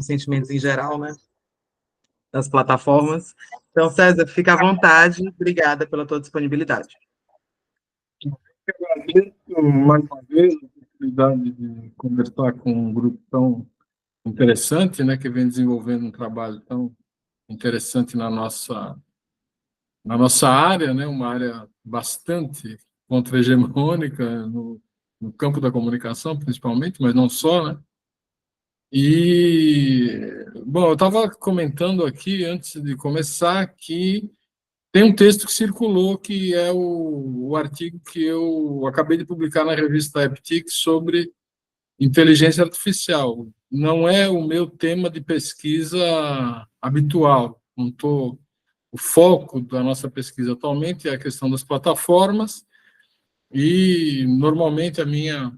sentimentos em geral, né, das plataformas. Então, César, fica à vontade. Obrigada pela tua disponibilidade. Eu agradeço mais uma vez a oportunidade de conversar com um grupo tão interessante, né, que vem desenvolvendo um trabalho tão interessante na nossa área, né, uma área bastante contra-hegemônica no campo da comunicação, principalmente, mas não só, né? Bom, eu estava comentando aqui, antes de começar, que tem um texto que circulou, que é o artigo que eu acabei de publicar na revista Eptic sobre inteligência artificial. Não é o meu tema de pesquisa habitual. Não tô, o foco da nossa pesquisa atualmente é a questão das plataformas e, normalmente, a minha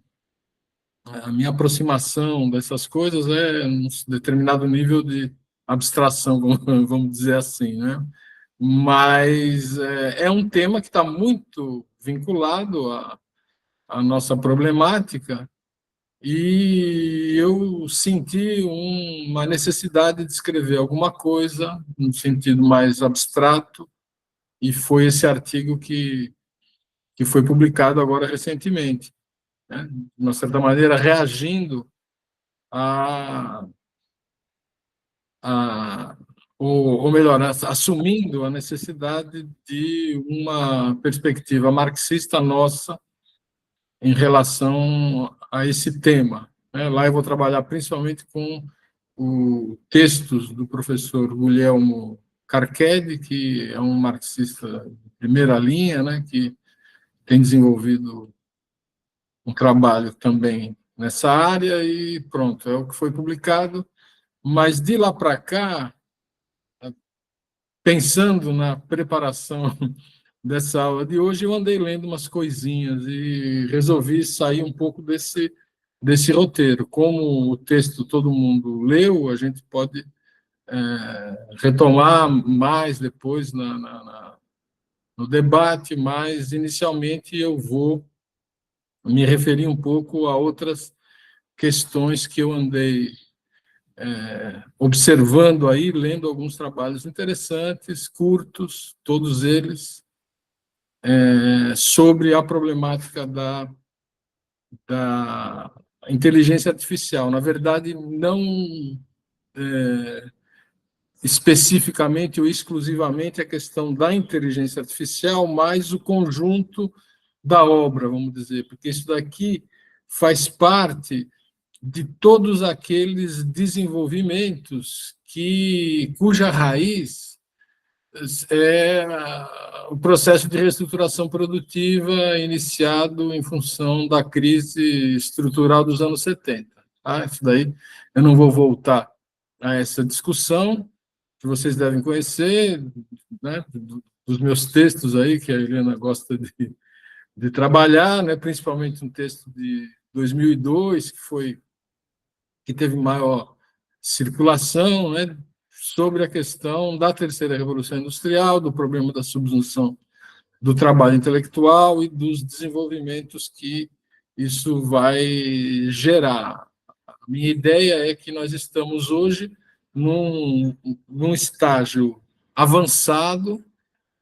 aproximação dessas coisas é um determinado nível de abstração, vamos dizer assim, né? Mas é um tema que está muito vinculado à nossa problemática e eu senti uma necessidade de escrever alguma coisa no sentido mais abstrato e foi esse artigo que foi publicado agora recentemente, né? De uma certa maneira, reagindo a, a ou melhor, assumindo a necessidade de uma perspectiva marxista nossa em relação a esse tema, né? Lá eu vou trabalhar principalmente com o textos do professor Guglielmo Carchedi, que é um marxista de primeira linha, né, que tem desenvolvido um trabalho também nessa área e pronto, é o que foi publicado. Mas de lá para cá, pensando na preparação dessa aula de hoje, eu andei lendo umas coisinhas e resolvi sair um pouco desse roteiro. Como o texto todo mundo leu, a gente pode retomar mais depois no debate, mas inicialmente eu vou me referir um pouco a outras questões que eu andei observando aí, lendo alguns trabalhos interessantes, curtos, todos eles, sobre a problemática da inteligência artificial. Na verdade, não especificamente ou exclusivamente a questão da inteligência artificial, mas o conjunto da obra, vamos dizer, porque isso daqui faz parte de todos aqueles desenvolvimentos cuja raiz é o processo de reestruturação produtiva iniciado em função da crise estrutural dos anos 70. Tá? Isso daí eu não vou voltar a essa discussão, que vocês devem conhecer, né, dos meus textos aí, que a Helena gosta de trabalhar, né, principalmente um texto de 2002, que teve maior circulação, né, sobre a questão da terceira revolução industrial, do problema da subsunção do trabalho intelectual e dos desenvolvimentos que isso vai gerar. A minha ideia é que nós estamos hoje num estágio avançado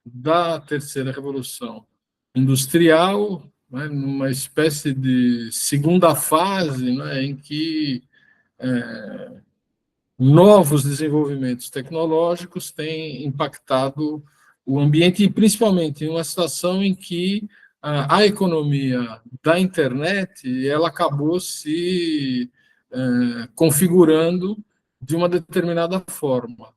da terceira revolução industrial, né, numa espécie de segunda fase, né, em que novos desenvolvimentos tecnológicos têm impactado o ambiente, e principalmente em uma situação em que a economia da internet ela acabou se configurando de uma determinada forma.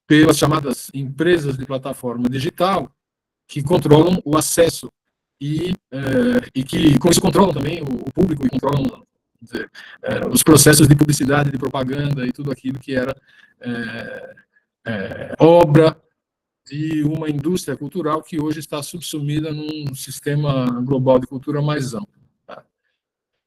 Pelas chamadas empresas de plataforma digital, que controlam o acesso e que, com isso, controlam também o público e controlam dizer, os processos de publicidade, de propaganda e tudo aquilo que era obra de uma indústria cultural que hoje está subsumida num sistema global de cultura mais amplo. Tá?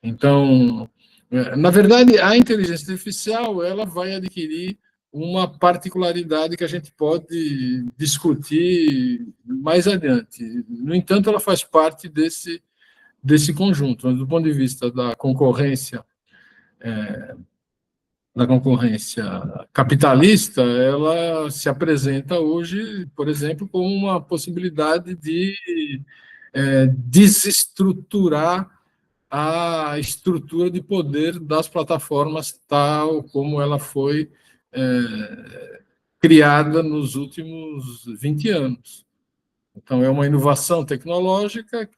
Então, Na verdade, a inteligência artificial ela vai adquirir uma particularidade que a gente pode discutir mais adiante. No entanto, ela faz parte desse conjunto. Mas, do ponto de vista da concorrência capitalista, ela se apresenta hoje, por exemplo, como uma possibilidade de desestruturar a estrutura de poder das plataformas tal como ela foi criada nos últimos 20 anos. Então, é uma inovação tecnológica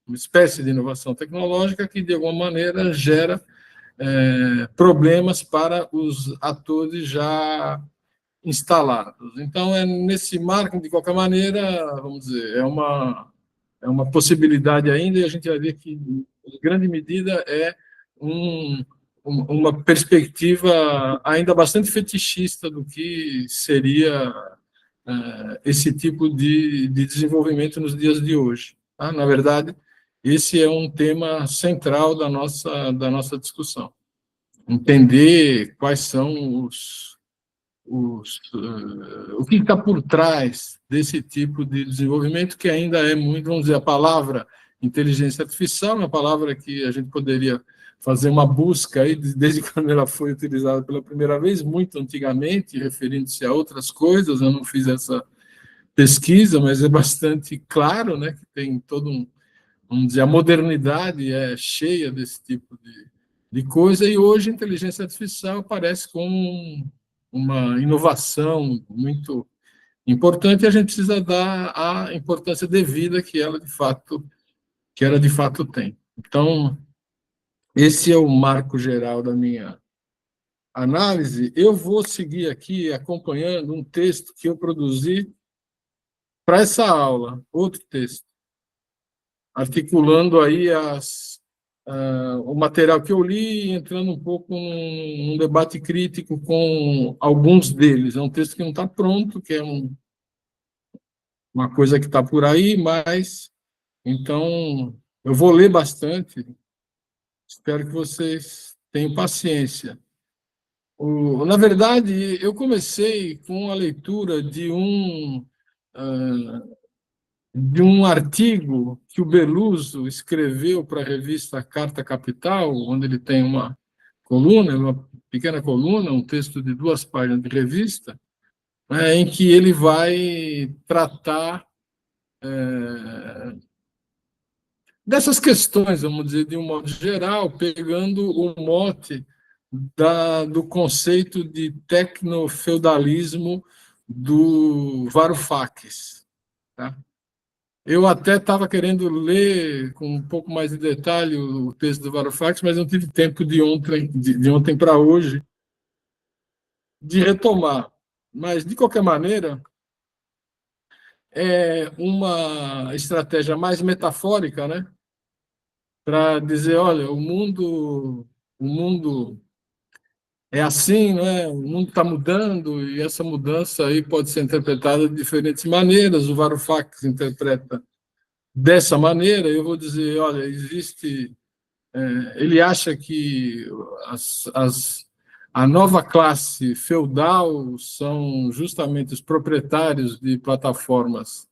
uma espécie de inovação tecnológica que, de alguma maneira, gera problemas para os atores já instalados. Então, é nesse marco, de qualquer maneira, vamos dizer, é uma possibilidade ainda, e a gente vai ver que, em grande medida, é uma perspectiva ainda bastante fetichista do que seria esse tipo de desenvolvimento nos dias de hoje. Tá? Na verdade, esse é um tema central da nossa discussão. Entender quais são o que está por trás desse tipo de desenvolvimento, que ainda é muito, vamos dizer, a palavra inteligência artificial, uma palavra que a gente poderia fazer uma busca aí, desde quando ela foi utilizada pela primeira vez, muito antigamente, referindo-se a outras coisas. Eu não fiz essa pesquisa, mas é bastante claro, né, que tem todo vamos dizer, a modernidade é cheia desse tipo de coisa, e hoje a inteligência artificial aparece como uma inovação muito importante, e a gente precisa dar a importância devida que ela de fato tem. Então, esse é o marco geral da minha análise. Eu vou seguir aqui acompanhando um texto que eu produzi para essa aula, outro texto, articulando aí o material que eu li, entrando um pouco num debate crítico com alguns deles. É um texto que não está pronto, que é uma coisa que está por aí, mas, então, eu vou ler bastante, espero que vocês tenham paciência. Na verdade, eu comecei com a leitura de um artigo que o Beluso escreveu para a revista Carta Capital, onde ele tem uma coluna, uma pequena coluna, um texto de 2 páginas de revista, em que ele vai tratar dessas questões, vamos dizer, de um modo geral, pegando o mote do conceito de tecnofeudalismo do Varoufakis. Tá? Eu até estava querendo ler com um pouco mais de detalhe o texto do Varoufakis, mas não tive tempo de ontem para hoje de retomar. Mas, de qualquer maneira, é uma estratégia mais metafórica, né, para dizer, olha, o mundo é assim, né? O mundo está mudando, e essa mudança aí pode ser interpretada de diferentes maneiras. O Varoufakis interpreta dessa maneira. Eu vou dizer, olha, ele acha que a nova classe feudal são justamente os proprietários de plataformas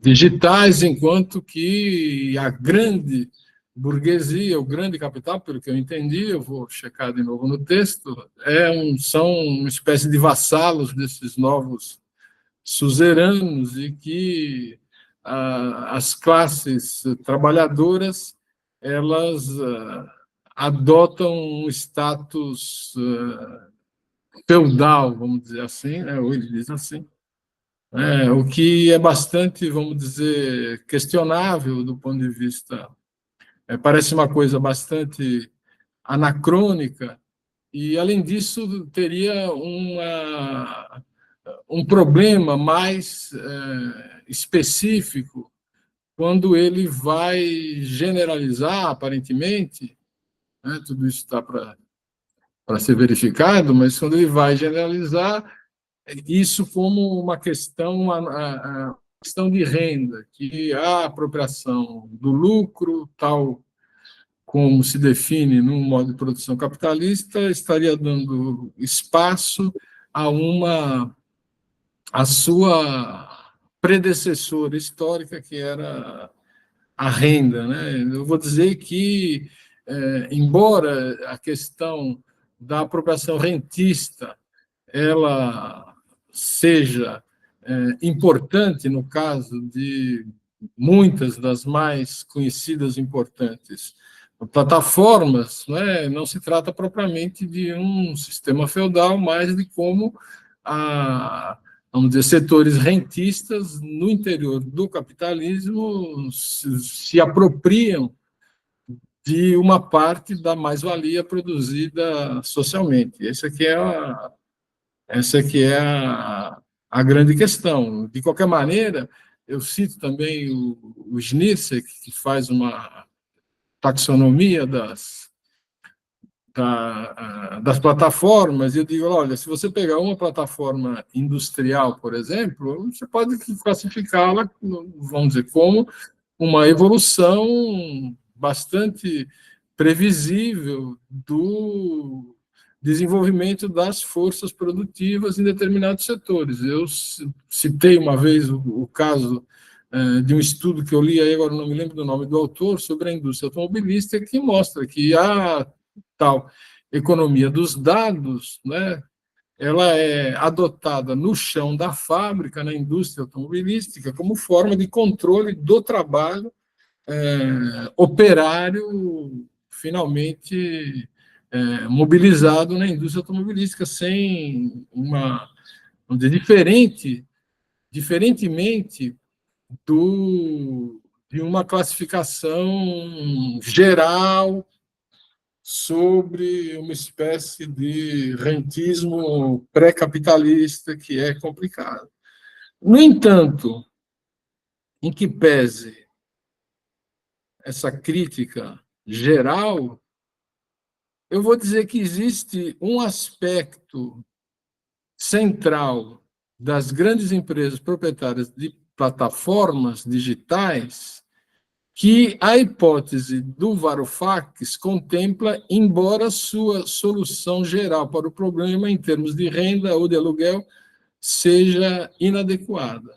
digitais, enquanto que a grande burguesia, o grande capital, pelo que eu entendi, eu vou checar de novo no texto, são uma espécie de vassalos desses novos suzeranos, e que as classes trabalhadoras elas adotam um status feudal, vamos dizer assim, né? Ou ele diz assim, o que é bastante, vamos dizer, questionável do ponto de vista, parece uma coisa bastante anacrônica, e, além disso, teria um problema mais específico quando ele vai generalizar, aparentemente, né, tudo isso está para ser verificado, mas quando ele vai generalizar isso como uma questão de renda, que a apropriação do lucro, tal como se define no modo de produção capitalista, estaria dando espaço a sua predecessora histórica, que era a renda, né? Eu vou dizer que, embora a questão da apropriação rentista ela seja importante no caso de muitas das mais conhecidas e importantes plataformas, né, não se trata propriamente de um sistema feudal, mas de como vamos dizer, setores rentistas no interior do capitalismo se apropriam de uma parte da mais-valia produzida socialmente. Essa aqui é a grande questão. De qualquer maneira, eu cito também o Schnitzek, que faz uma taxonomia das plataformas, e eu digo, olha, se você pegar uma plataforma industrial, por exemplo, você pode classificá-la, vamos dizer, como uma evolução bastante previsível do desenvolvimento das forças produtivas em determinados setores. Eu citei uma vez o caso de um estudo que eu li, aí agora não me lembro do nome do autor, sobre a indústria automobilística, que mostra que a tal economia dos dados, né, ela é adotada no chão da fábrica, na indústria automobilística, como forma de controle do trabalho operário finalmente mobilizado na indústria automobilística, sem vamos dizer, diferentemente de uma classificação geral sobre uma espécie de rentismo pré-capitalista que é complicado. No entanto, em que pese essa crítica geral, eu vou dizer que existe um aspecto central das grandes empresas proprietárias de plataformas digitais que a hipótese do Varoufakis contempla, embora sua solução geral para o problema em termos de renda ou de aluguel seja inadequada.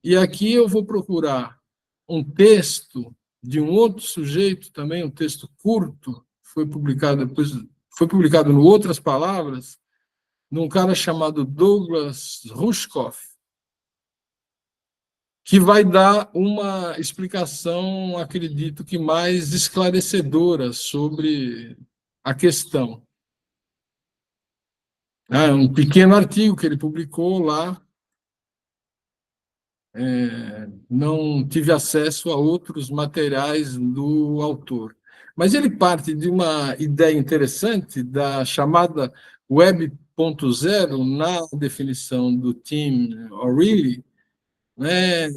E aqui eu vou procurar um texto de um outro sujeito, também um texto curto, foi publicado no Outras Palavras, num cara chamado Douglas Rushkoff, que vai dar uma explicação, acredito que mais esclarecedora sobre a questão. Um pequeno artigo que ele publicou lá, não tive acesso a outros materiais do autor. Mas ele parte de uma ideia interessante da chamada Web 0.0, na definição do Tim O'Reilly, né,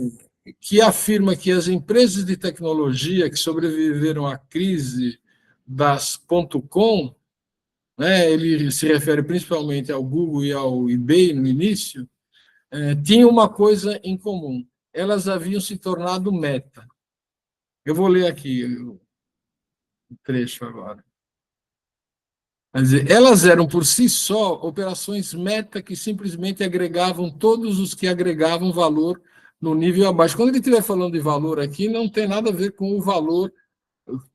que afirma que as empresas de tecnologia que sobreviveram à crise das .com, né, ele se refere principalmente ao Google e ao eBay no início, tinham uma coisa em comum: elas haviam se tornado meta. Eu vou ler aqui o trecho agora. Quer dizer, elas eram por si só operações meta que simplesmente agregavam todos os que agregavam valor no nível abaixo. Quando ele estiver falando de valor aqui, não tem nada a ver com o valor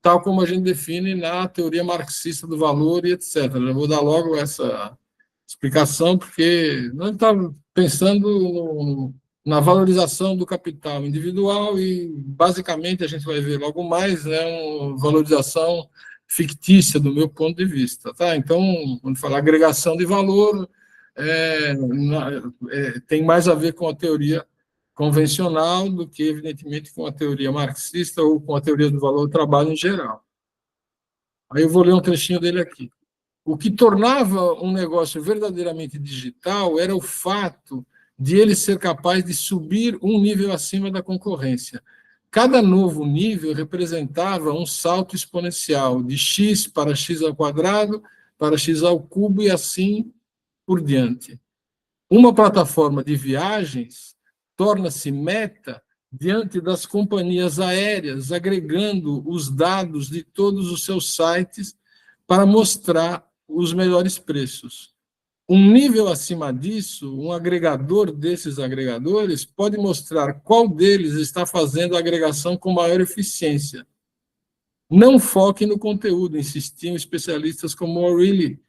tal como a gente define na teoria marxista do valor e etc. Eu vou dar logo essa explicação, porque nós estamos pensando na valorização do capital individual e, basicamente, a gente vai ver logo mais, uma valorização fictícia, do meu ponto de vista. Tá? Então, quando falar agregação de valor, tem mais a ver com a teoria convencional do que, evidentemente, com a teoria marxista ou com a teoria do valor do trabalho em geral. Aí eu vou ler um trechinho dele aqui. O que tornava um negócio verdadeiramente digital era o fato de ele ser capaz de subir um nível acima da concorrência. Cada novo nível representava um salto exponencial, de x para x ao quadrado, para x ao cubo e assim por diante. Uma plataforma de viagens torna-se meta diante das companhias aéreas, agregando os dados de todos os seus sites para mostrar os melhores preços. Um nível acima disso, um agregador desses agregadores pode mostrar qual deles está fazendo a agregação com maior eficiência. Não foque no conteúdo, insistiam especialistas como O'Reilly,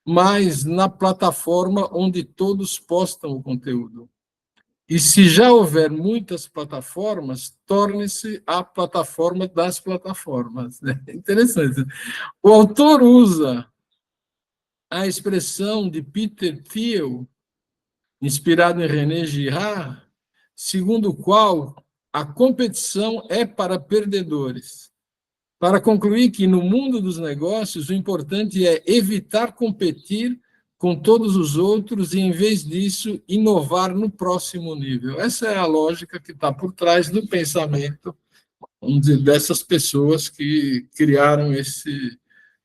mas na plataforma onde todos postam o conteúdo. E se já houver muitas plataformas, torne-se a plataforma das plataformas. Interessante. O autor usa a expressão de Peter Thiel, inspirado em René Girard, segundo o qual a competição é para perdedores. Para concluir que no mundo dos negócios o importante é evitar competir com todos os outros e, em vez disso, inovar no próximo nível. Essa é a lógica que está por trás do pensamento, vamos dizer, dessas pessoas que criaram esse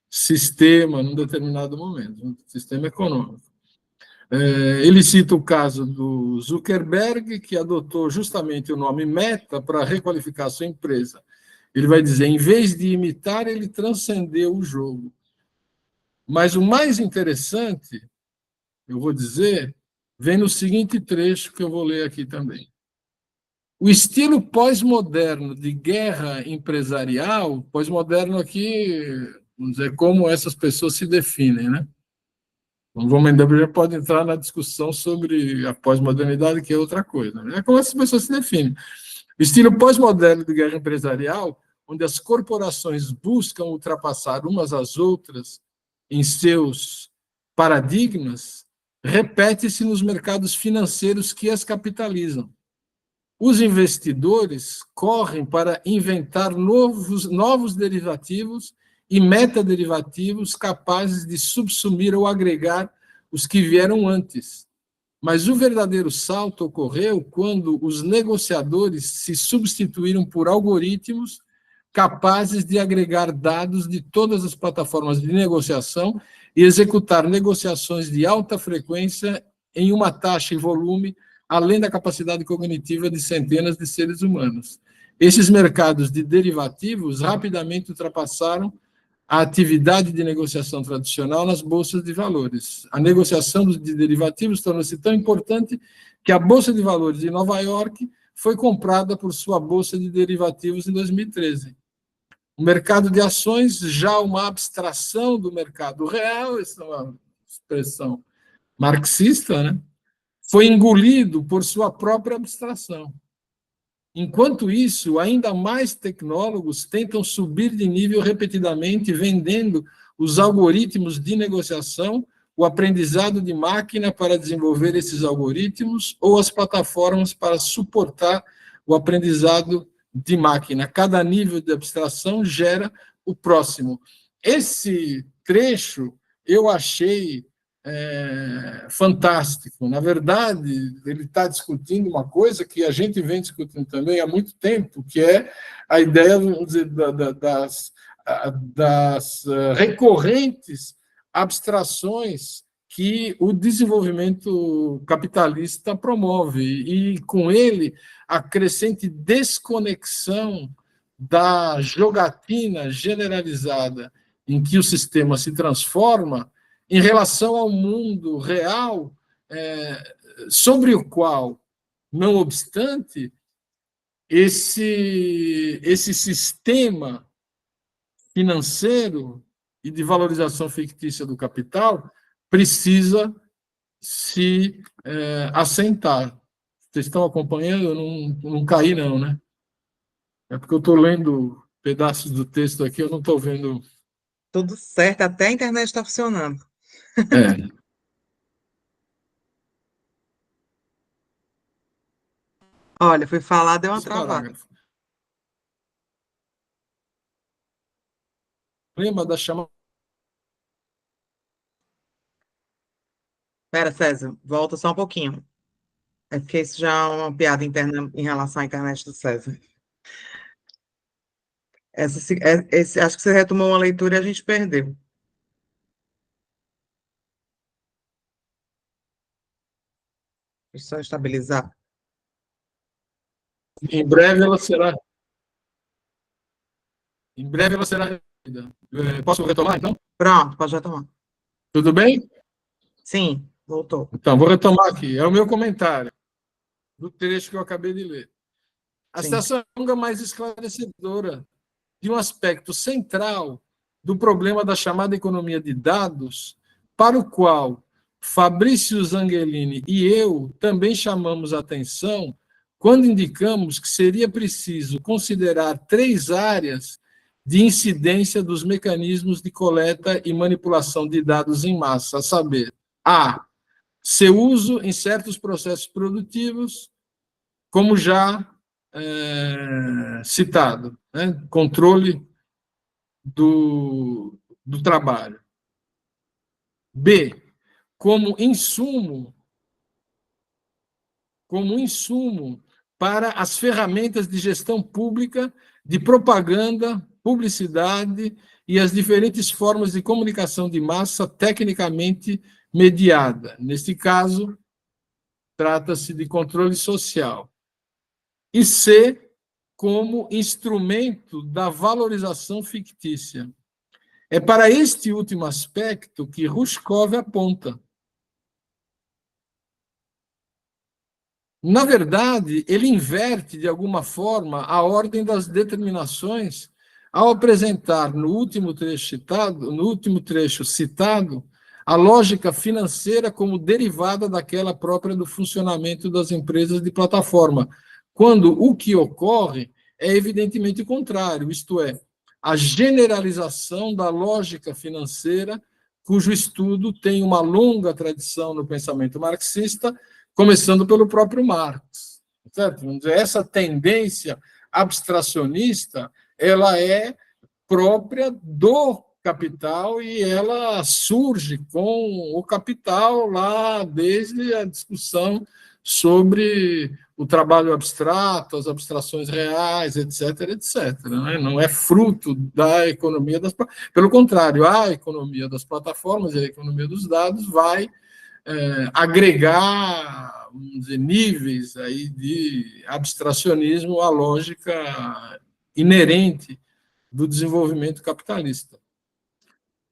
sistema num determinado momento, um sistema econômico. Ele cita o caso do Zuckerberg, que adotou justamente o nome Meta para requalificar sua empresa. Ele vai dizer, em vez de imitar, ele transcendeu o jogo. Mas o mais interessante, eu vou dizer, vem no seguinte trecho que eu vou ler aqui também. O estilo pós-moderno de guerra empresarial, pós-moderno aqui, vamos dizer, como essas pessoas se definem, né? Ainda já pode entrar na discussão sobre a pós-modernidade, que é outra coisa. Né? É como essas pessoas se definem. O estilo pós-moderno de guerra empresarial, onde as corporações buscam ultrapassar umas às outras em seus paradigmas, repete-se nos mercados financeiros que as capitalizam. Os investidores correm para inventar novos derivativos e metaderivativos capazes de subsumir ou agregar os que vieram antes. Mas o verdadeiro salto ocorreu quando os negociadores se substituíram por algoritmos capazes de agregar dados de todas as plataformas de negociação e executar negociações de alta frequência em uma taxa e volume além da capacidade cognitiva de centenas de seres humanos. Esses mercados de derivativos rapidamente ultrapassaram a atividade de negociação tradicional nas bolsas de valores. A negociação de derivativos tornou-se tão importante que a Bolsa de Valores de Nova York foi comprada por sua Bolsa de Derivativos em 2013. O mercado de ações, já uma abstração do mercado real, essa é uma expressão marxista, né? Foi engolido por sua própria abstração. Enquanto isso, ainda mais tecnólogos tentam subir de nível repetidamente, vendendo os algoritmos de negociação, o aprendizado de máquina para desenvolver esses algoritmos ou as plataformas para suportar o aprendizado de máquina. Cada nível de abstração gera o próximo. Esse trecho eu achei fantástico. Na verdade, ele está discutindo uma coisa que a gente vem discutindo também há muito tempo, que é a ideia, vamos dizer, das recorrentes abstrações que o desenvolvimento capitalista promove, e com ele a crescente desconexão da jogatina generalizada em que o sistema se transforma em relação ao mundo real, sobre o qual, não obstante, esse sistema financeiro e de valorização fictícia do capital precisa se assentar. Vocês estão acompanhando? Eu não caí, não, né? É porque eu estou lendo pedaços do texto aqui, eu não estou vendo. Tudo certo, até a internet está funcionando. É, Olha, fui falar, deu uma esse travada. parágrafo. Lembra da chamada. Espera, César, volta só um pouquinho. É porque isso já é uma piada interna em relação à internet do César. Acho que você retomou uma leitura e a gente perdeu. Deixa eu só estabilizar. Em breve ela será. Em breve ela será resolvida. Posso retomar, então? Pronto, pode retomar. Tudo bem? Sim, voltou. Então, vou retomar aqui. É o meu comentário do trecho que eu acabei de ler. A Sim. citação é longa, mais esclarecedora de um aspecto central do problema da chamada economia de dados, para o qual Fabrício Zangellini e eu também chamamos a atenção quando indicamos que seria preciso considerar 3 áreas de incidência dos mecanismos de coleta e manipulação de dados em massa, a saber, a. Seu uso em certos processos produtivos, como já citado, né? Controle do trabalho. B, como insumo para as ferramentas de gestão pública, de propaganda, publicidade e as diferentes formas de comunicação de massa tecnicamente mediada. Neste caso, trata-se de controle social. E C, como instrumento da valorização fictícia. É para este último aspecto que Rushkov aponta. Na verdade, ele inverte, de alguma forma, a ordem das determinações ao apresentar, no último trecho citado, a lógica financeira como derivada daquela própria do funcionamento das empresas de plataforma, quando o que ocorre é evidentemente o contrário, isto é, a generalização da lógica financeira, cujo estudo tem uma longa tradição no pensamento marxista, começando pelo próprio Marx. Certo? Vamos dizer, essa tendência abstracionista, ela é própria do capital e ela surge com o capital lá desde a discussão sobre o trabalho abstrato, as abstrações reais, etc., etc. Não é fruto da economia das... Pelo contrário, a economia das plataformas e a economia dos dados vai agregar, vamos dizer, níveis aí de abstracionismo à lógica inerente do desenvolvimento capitalista.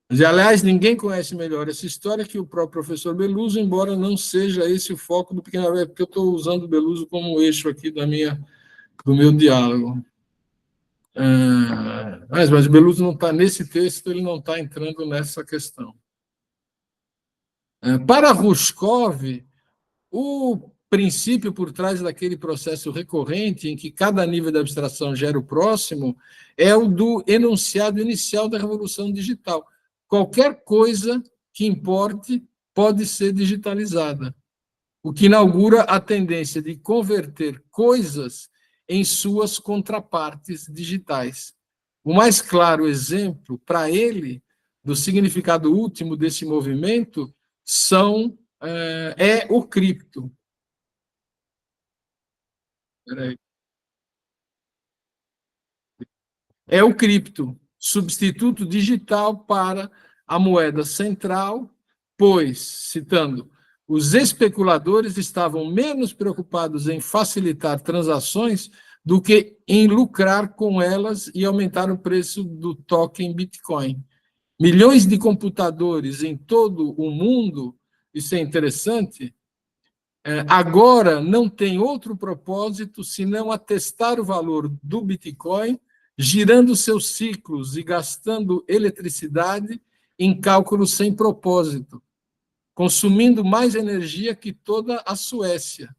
Aliás, ninguém conhece melhor essa história que o próprio professor Beluso, embora não seja esse o foco do Pequeno Alberto, porque eu estou usando o Beluso como eixo aqui do meu diálogo. Mas o Beluso não está nesse texto, ele não está entrando nessa questão. Para Rushkov, o princípio por trás daquele processo recorrente, em que cada nível de abstração gera o próximo, é o do enunciado inicial da revolução digital. Qualquer coisa que importe pode ser digitalizada, o que inaugura a tendência de converter coisas em suas contrapartes digitais. O mais claro exemplo, para ele, do significado último desse movimento é o cripto. É o cripto, substituto digital para a moeda central, pois, citando, os especuladores estavam menos preocupados em facilitar transações do que em lucrar com elas e aumentar o preço do token Bitcoin. Milhões de computadores em todo o mundo, isso é interessante, agora não tem outro propósito senão atestar o valor do Bitcoin, girando seus ciclos e gastando eletricidade em cálculos sem propósito, consumindo mais energia que toda a Suécia.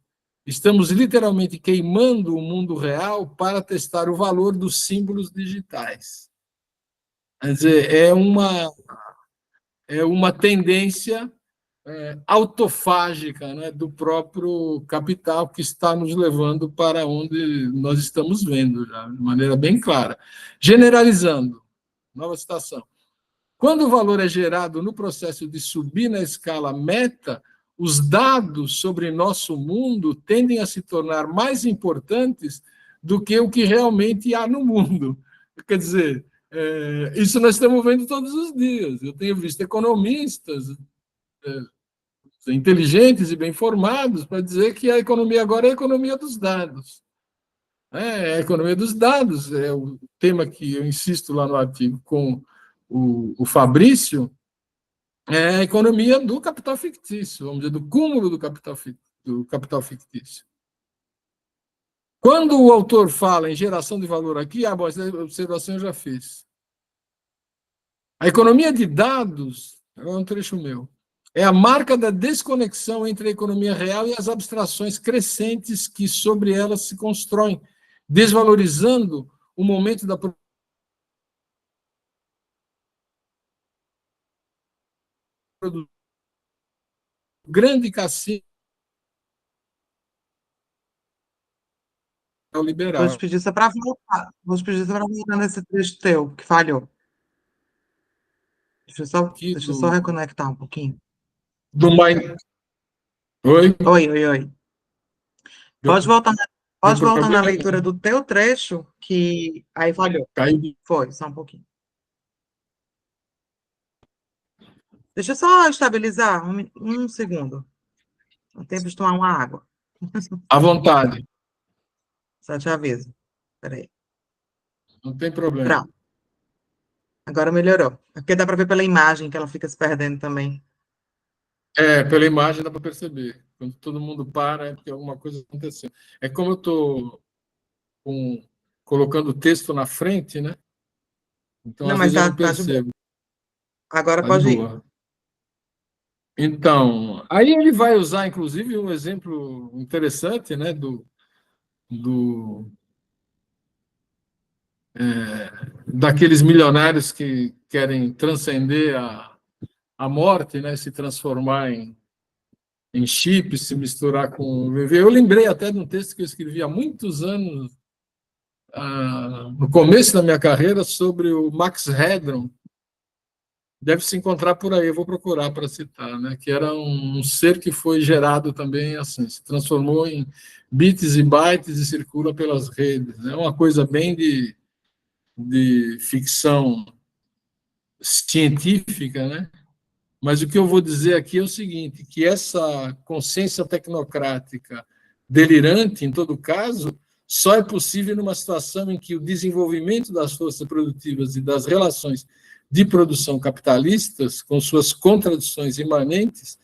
Estamos literalmente queimando o mundo real para testar o valor dos símbolos digitais. Quer dizer, é uma tendência autofágica, né, do próprio capital que está nos levando para onde nós estamos vendo, já, de maneira bem clara. Generalizando, nova citação. Quando o valor é gerado no processo de subir na escala meta, os dados sobre nosso mundo tendem a se tornar mais importantes do que o que realmente há no mundo. Quer dizer, isso nós estamos vendo todos os dias. Eu tenho visto economistas inteligentes e bem formados para dizer que a economia agora é a economia dos dados. A economia dos dados é o tema que eu insisto lá no artigo com o Fabrício, é a economia do capital fictício, vamos dizer, do cúmulo do capital fictício. Quando o autor fala em geração de valor aqui, bom, essa observação eu já fiz. A economia de dados, é um trecho meu, é a marca da desconexão entre a economia real e as abstrações crescentes que sobre ela se constroem, desvalorizando o momento da produção. Grande cacique Vou te liberal. pedir só para voltar. Vou te pedir só para voltar nesse trecho teu, que falhou. Aqui Deixa eu só reconectar um pouquinho. do Mind. Oi? Oi, oi, oi. Pode voltar, Deu pode voltar na problema? leitura do teu trecho, que aí falhou. Caiu. Foi, só um pouquinho. Deixa eu só estabilizar um segundo. Dá tempo de tomar uma água. À vontade, Só te aviso. Peraí. não tem problema. Pronto. Agora melhorou. É porque dá para ver pela imagem que ela fica se perdendo também. Pela imagem dá para perceber. Quando todo mundo para, é porque alguma coisa aconteceu. É como eu estou colocando o texto na frente, né? Então, Não, às mas vezes eu tá, não tá de boa. percebo. Agora Tá de pode ir. boa. Então, aí ele vai usar, inclusive, um exemplo interessante, né, do, daqueles milionários que querem transcender a morte, né, se transformar em chips, se misturar com o VV. Eu lembrei até de um texto que eu escrevi há muitos anos, no começo da minha carreira, sobre o Max Headroom. Deve se encontrar por aí, eu vou procurar para citar, né? Que era um ser que foi gerado também assim, se transformou em bits e bytes e circula pelas redes. É uma coisa bem de ficção científica, né? Mas o que eu vou dizer aqui é o seguinte, que essa consciência tecnocrática delirante, em todo caso, só é possível numa situação em que o desenvolvimento das forças produtivas e das relações de produção capitalistas, com suas contradições imanentes,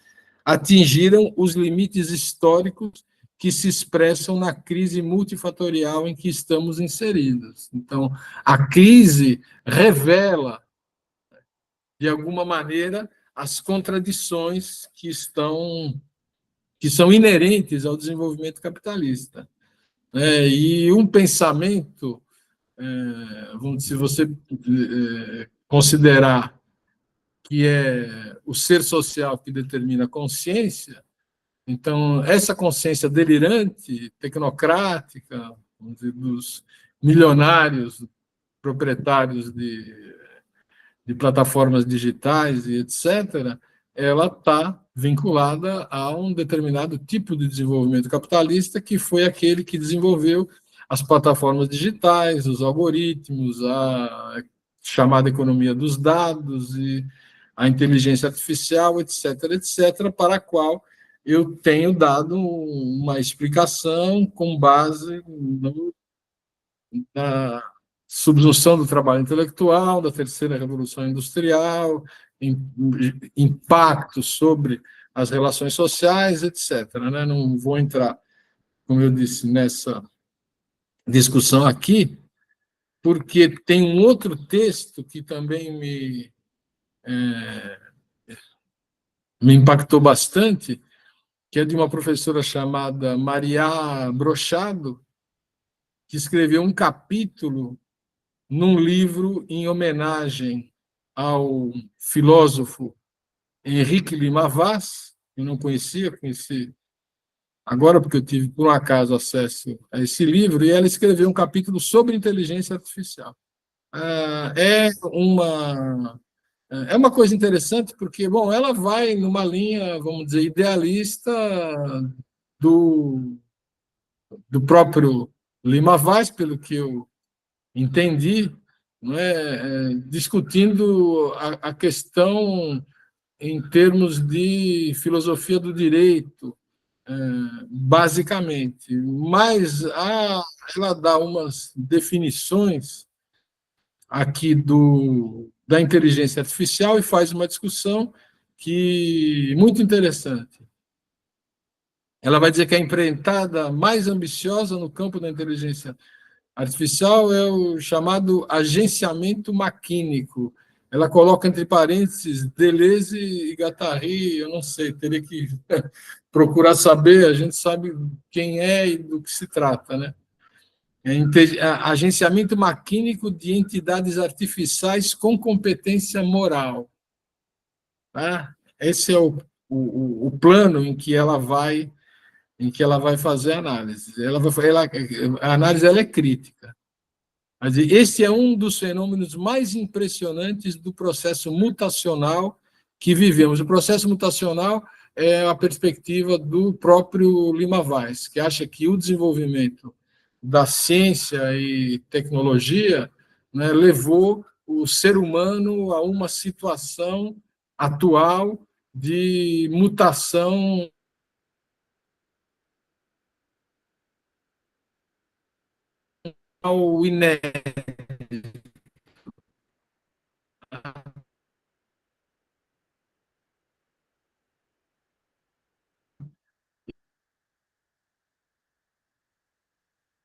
atingiram os limites históricos que se expressam na crise multifatorial em que estamos inseridos. Então, a crise revela, de alguma maneira, as contradições que são inerentes ao desenvolvimento capitalista. E um pensamento, se você considerar que é o ser social que determina a consciência, então essa consciência delirante, tecnocrática, vamos dizer, dos milionários proprietários de plataformas digitais e etc., ela está vinculada a um determinado tipo de desenvolvimento capitalista, que foi aquele que desenvolveu as plataformas digitais, os algoritmos, a chamada economia dos dados e a inteligência artificial, etc., etc., para a qual eu tenho dado uma explicação com base na subsunção do trabalho intelectual, da terceira revolução industrial, impacto sobre as relações sociais, etc. Né? Não vou entrar, como eu disse, nessa discussão aqui, porque tem um outro texto que também me impactou bastante, que é de uma professora chamada Maria Brochado, que escreveu um capítulo num livro em homenagem ao filósofo Henrique Lima Vaz, eu não conhecia, conheci agora porque eu tive, por um acaso, acesso a esse livro, e ela escreveu um capítulo sobre inteligência artificial. É uma coisa interessante porque, bom, ela vai numa linha, vamos dizer, idealista do, do próprio Lima Vaz, pelo que eu entendi, não discutindo a questão em termos de filosofia do direito, basicamente, mas ela dá umas definições aqui da inteligência artificial e faz uma discussão que muito interessante. Ela vai dizer que a empreitada mais ambiciosa no campo da inteligência artificial é o chamado agenciamento maquínico. Ela coloca entre parênteses Deleuze e Guattari, eu não sei, teria que procurar saber, a gente sabe quem é e do que se trata, né? Agenciamento maquínico de entidades artificiais com competência moral. Tá? Esse é o plano em que ela vai fazer a análise. A análise ela é crítica. Mas esse é um dos fenômenos mais impressionantes do processo mutacional que vivemos. O processo mutacional é a perspectiva do próprio Lima Weiss, que acha que o desenvolvimento da ciência e tecnologia, né, levou o ser humano a uma situação atual de mutação ao inédito.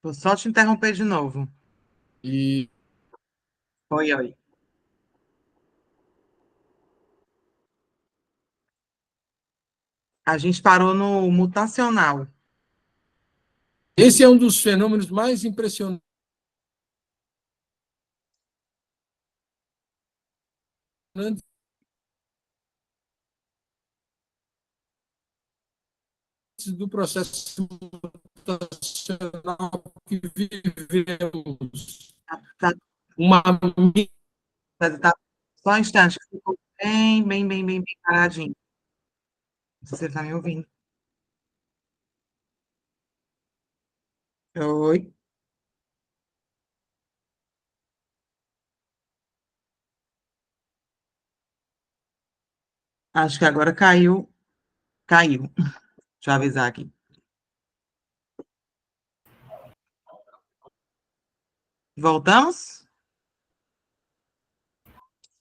Vou só te interromper de novo. E Oi, oi. A gente parou no mutacional. esse é um dos fenômenos mais impressionantes do processo mutacional que vivemos. Tá, Uma tá, só um instante, ficou bem paradinho. Você está me ouvindo? Oi. Acho que agora caiu. Caiu. Deixa eu avisar aqui. Voltamos?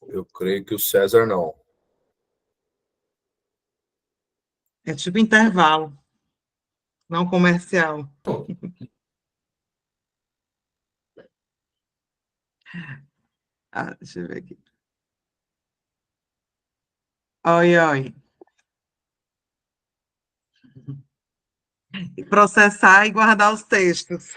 Eu creio que o César não. É tipo intervalo, não comercial. Deixa eu ver aqui. Oi, oi. Processar e guardar os textos.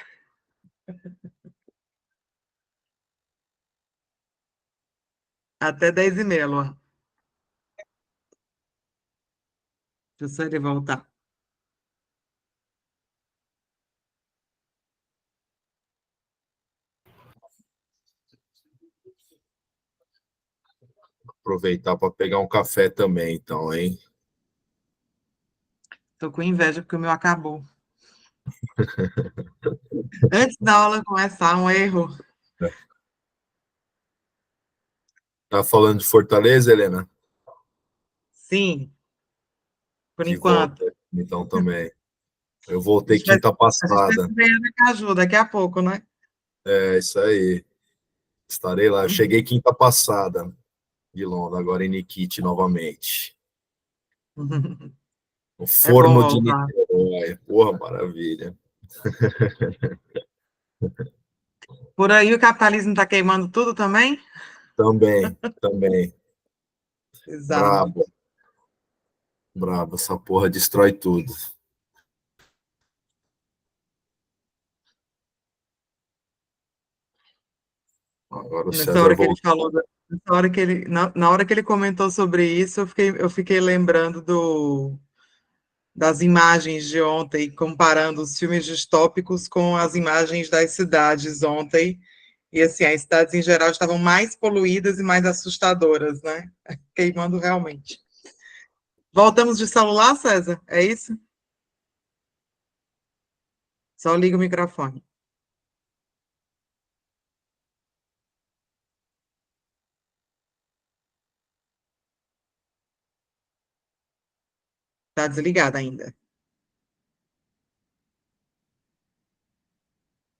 Até 10h30, Luan. Deixa eu só ele voltar. Aproveitar para pegar um café também, então, hein? Estou com inveja porque o meu acabou. Antes da aula começar, um erro. Tá falando de Fortaleza, Helena? Sim, por De enquanto. volta, então, também. Eu A voltei gente vai, quinta a gente vai passada. se ver na Caju daqui a pouco, né? É isso aí. Estarei lá. Eu cheguei quinta passada de Londres, agora em Nikit novamente. O É bom forno de voltar. Niterói. Porra, maravilha. Por aí o capitalismo está queimando tudo também? Também, também. Exato. Brabo, brabo. Essa porra destrói tudo. Agora o Nessa César hora que ele voltou. falou, nessa hora que ele, na hora que ele comentou sobre isso, eu fiquei lembrando das imagens de ontem, comparando os filmes distópicos com as imagens das cidades ontem. E assim, as cidades em geral estavam mais poluídas e mais assustadoras, né? Queimando realmente. Voltamos de celular, César? É isso? Só liga o microfone. Está desligado ainda.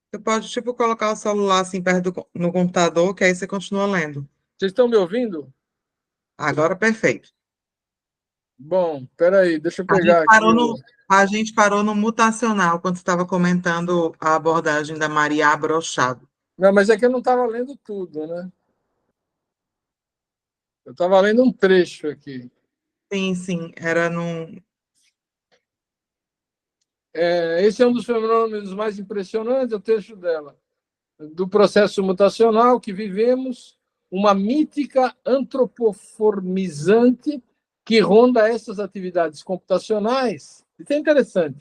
Você pode, tipo, colocar o celular assim perto no computador, que aí você continua lendo. Vocês estão me ouvindo? Agora, perfeito. Bom, espera aí, deixa eu A gente pegar aqui parou o... a gente parou no mutacional, quando você estava comentando a abordagem da Maria Abrochado. Não, mas é que eu não estava lendo tudo, né? Eu estava lendo um trecho aqui. Sim, sim, era num... Esse é um dos fenômenos mais impressionantes, é o trecho dela. Do processo mutacional que vivemos, uma mítica antropoformizante que ronda essas atividades computacionais. Isso é interessante.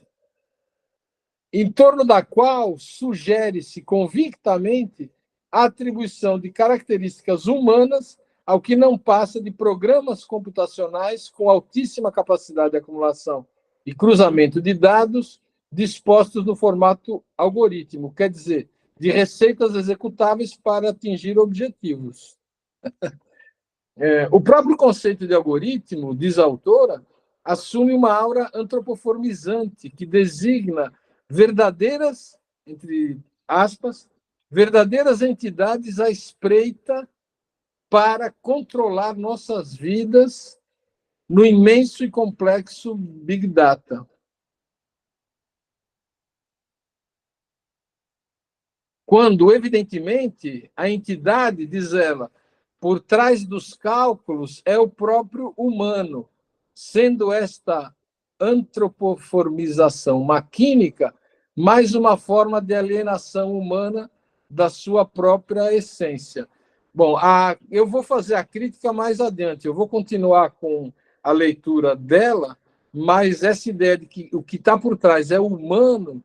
Em torno da qual sugere-se convictamente a atribuição de características humanas ao que não passa de programas computacionais com altíssima capacidade de acumulação e cruzamento de dados dispostos no formato algoritmo, quer dizer, de receitas executáveis para atingir objetivos. O próprio conceito de algoritmo, diz a autora, assume uma aura antropoformizante que designa verdadeiras, entre aspas, verdadeiras entidades à espreita para controlar nossas vidas no imenso e complexo Big Data. Quando, evidentemente, a entidade, diz ela, por trás dos cálculos é o próprio humano, sendo esta antropoformização maquínica mais uma forma de alienação humana da sua própria essência. Bom, eu vou fazer a crítica mais adiante, eu vou continuar com a leitura dela, mas essa ideia de que o que está por trás é o humano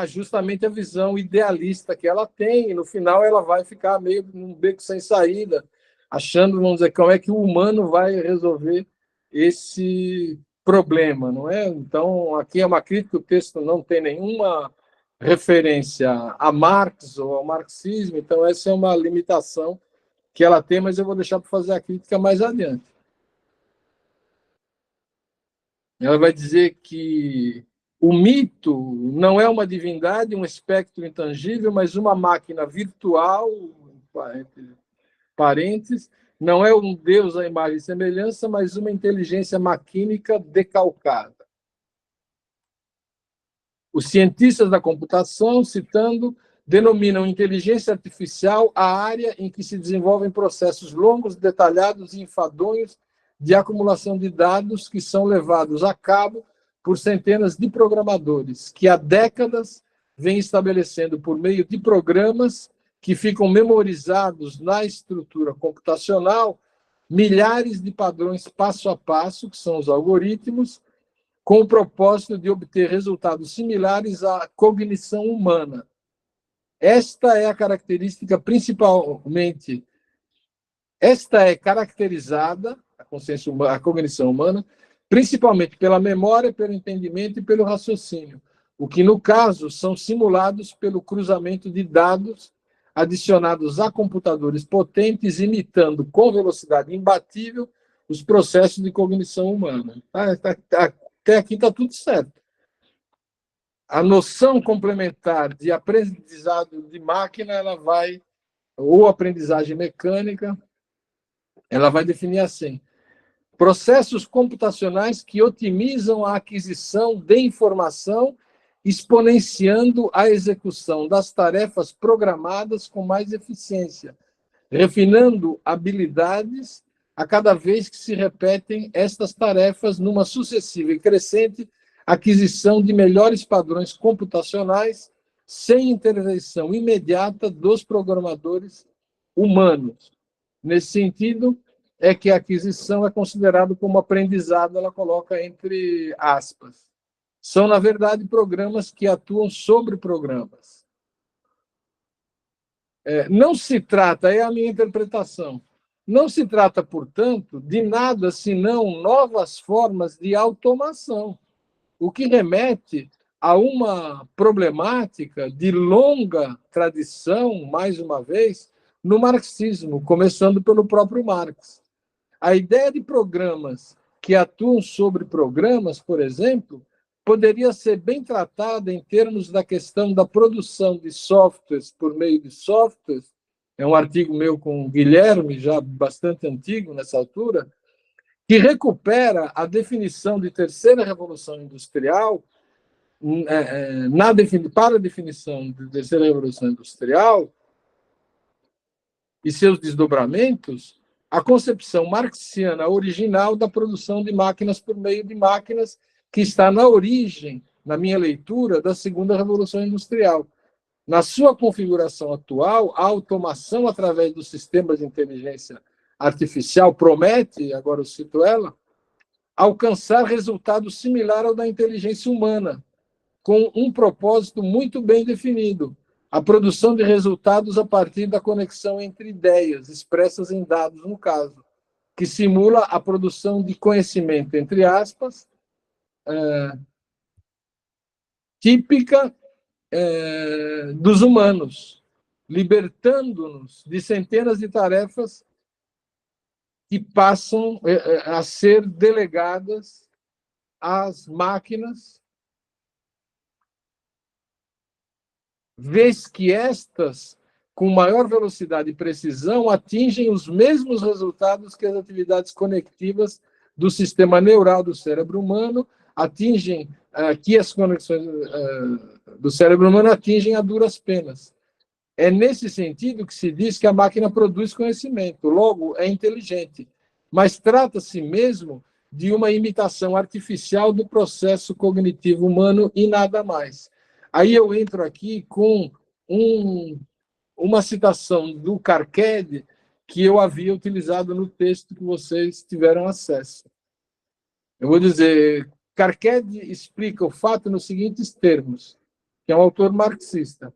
justamente a visão idealista que ela tem, e no final ela vai ficar meio num beco sem saída, achando, vamos dizer, como é que o humano vai resolver esse problema, não é? Então, aqui é uma crítica, o texto não tem nenhuma referência a Marx ou ao marxismo, então essa é uma limitação que ela tem, mas eu vou deixar para fazer a crítica mais adiante. Ela vai dizer que o mito não é uma divindade, um espectro intangível, mas uma máquina virtual, parênteses, não é um Deus à imagem e semelhança, mas uma inteligência maquínica decalcada. Os cientistas da computação, citando, denominam inteligência artificial a área em que se desenvolvem processos longos, detalhados e enfadonhos de acumulação de dados que são levados a cabo por centenas de programadores, que há décadas vêm estabelecendo, por meio de programas que ficam memorizados na estrutura computacional, milhares de padrões passo a passo, que são os algoritmos, com o propósito de obter resultados similares à cognição humana. Esta é a característica principalmente... Esta é caracterizada, a consciência humana, a cognição humana, principalmente pela memória, pelo entendimento e pelo raciocínio, o que, no caso, são simulados pelo cruzamento de dados adicionados a computadores potentes, imitando com velocidade imbatível os processos de cognição humana. Até aqui está tudo certo. A noção complementar de aprendizado de máquina, ela vai, ou aprendizagem mecânica, ela vai definir assim: processos computacionais que otimizam a aquisição de informação, exponenciando a execução das tarefas programadas com mais eficiência, refinando habilidades a cada vez que se repetem estas tarefas numa sucessiva e crescente aquisição de melhores padrões computacionais sem intervenção imediata dos programadores humanos. Nesse sentido, é que a aquisição é considerada como aprendizado, ela coloca entre aspas. São, na verdade, programas que atuam sobre programas. Não se trata, é a minha interpretação, não se trata, portanto, de nada senão novas formas de automação, o que remete a uma problemática de longa tradição, mais uma vez, no marxismo, começando pelo próprio Marx. A ideia de programas que atuam sobre programas, por exemplo, poderia ser bem tratada em termos da questão da produção de softwares por meio de softwares. É um artigo meu com o Guilherme, já bastante antigo nessa altura, que recupera a definição de terceira revolução industrial, para a definição de terceira revolução industrial e seus desdobramentos, a concepção marxiana original da produção de máquinas por meio de máquinas, que está na origem, na minha leitura, da segunda revolução industrial. Na sua configuração atual, a automação através dos sistemas de inteligência artificial promete, agora eu cito ela, alcançar resultado similar ao da inteligência humana, com um propósito muito bem definido: a produção de resultados a partir da conexão entre ideias, expressas em dados, no caso, que simula a produção de conhecimento, entre aspas, típica dos humanos, libertando-nos de centenas de tarefas que passam a ser delegadas às máquinas, vez que estas, com maior velocidade e precisão, atingem os mesmos resultados que as atividades conectivas do sistema neural do cérebro humano atingem, que as conexões do cérebro humano atingem a duras penas. É nesse sentido que se diz que a máquina produz conhecimento, logo é inteligente, mas trata-se mesmo de uma imitação artificial do processo cognitivo humano e nada mais. Aí eu entro aqui com uma citação do Carqued que eu havia utilizado no texto que vocês tiveram acesso. Eu vou dizer, Carqued explica o fato nos seguintes termos, que é um autor marxista.